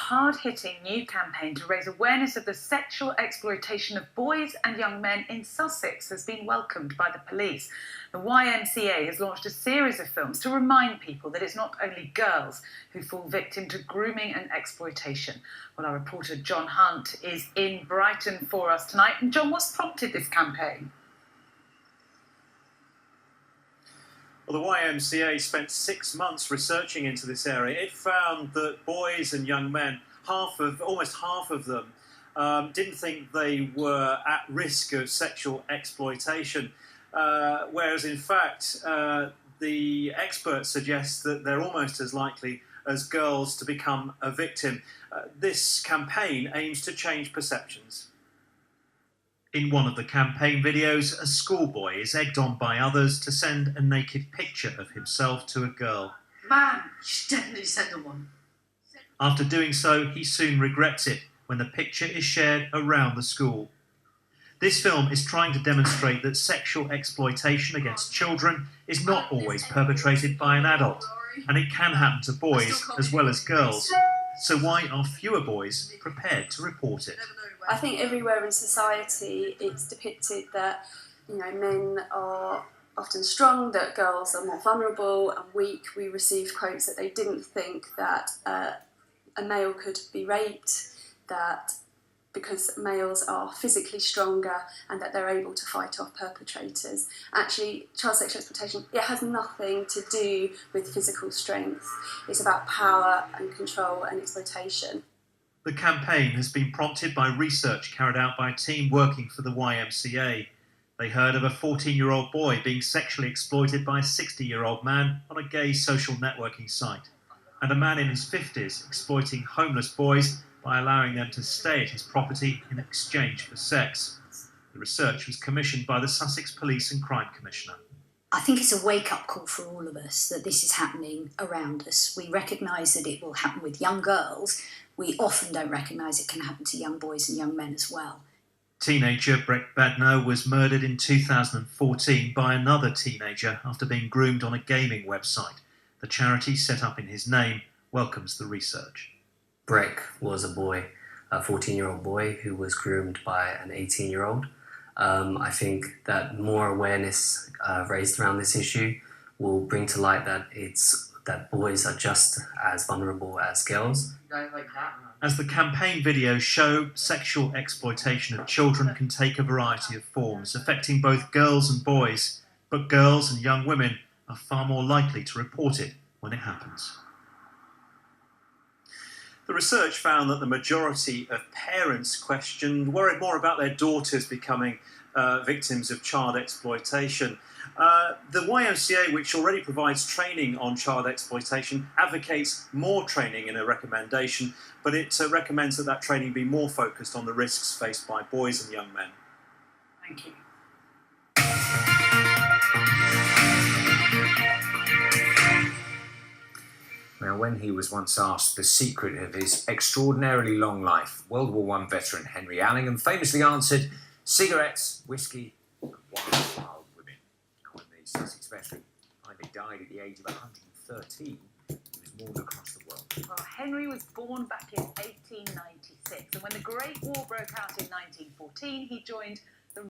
hard-hitting new campaign to raise awareness of the sexual exploitation of boys and young men in Sussex has been welcomed by the police. The YMCA has launched a series of films to remind people that it's not only girls who fall victim to grooming and exploitation. Well, our reporter John Hunt is in Brighton for us tonight. And John, what's prompted this campaign? Well, the YMCA spent 6 months researching into this area. It found that boys and young men, almost half of them, didn't think they were at risk of sexual exploitation, whereas in fact the experts suggest that they're almost as likely as girls to become a victim. This campaign aims to change perceptions. In one of the campaign videos, a schoolboy is egged on by others to send a naked picture of himself to a girl. Man, you should definitely send her one. After doing so, he soon regrets it when the picture is shared around the school. This film is trying to demonstrate that sexual exploitation against children is not always perpetrated by an adult, and it can happen to boys as well as girls. So why are fewer boys prepared to report it? I think everywhere in society it's depicted that, men are often strong, that girls are more vulnerable and weak. We received quotes that they didn't think that a male could be raped, that because males are physically stronger and that they're able to fight off perpetrators. Actually, child sexual exploitation, it has nothing to do with physical strength. It's about power and control and exploitation. The campaign has been prompted by research carried out by a team working for the YMCA. They heard of a 14-year-old boy being sexually exploited by a 60-year-old man on a gay social networking site, and a man in his 50s exploiting homeless boys by allowing them to stay at his property in exchange for sex. The research was commissioned by the Sussex Police and Crime Commissioner. I think it's a wake-up call for all of us that this is happening around us. We recognise that it will happen with young girls. We often don't recognise it can happen to young boys and young men as well. Teenager Brett Badnow was murdered in 2014 by another teenager after being groomed on a gaming website. The charity set up in his name welcomes the research. Breck was a boy, a 14-year-old boy who was groomed by an 18-year-old. I think that more awareness raised around this issue will bring to light that boys are just as vulnerable as girls. As the campaign videos show, sexual exploitation of children can take a variety of forms, affecting both girls and boys, but girls and young women are far more likely to report it when it happens. The research found that the majority of parents questioned worried more about their daughters becoming victims of child exploitation. The YMCA, which already provides training on child exploitation, advocates more training in a recommendation, but it recommends that training be more focused on the risks faced by boys and young men. Thank you. Now, when he was once asked the secret of his extraordinarily long life, World War I veteran Henry Allingham famously answered, cigarettes, whiskey, and wild women. Now, when the Sussex veteran finally died at the age of 113, he was mourned across the world. Well, Henry was born back in 1896, and when the Great War broke out in 1914, he joined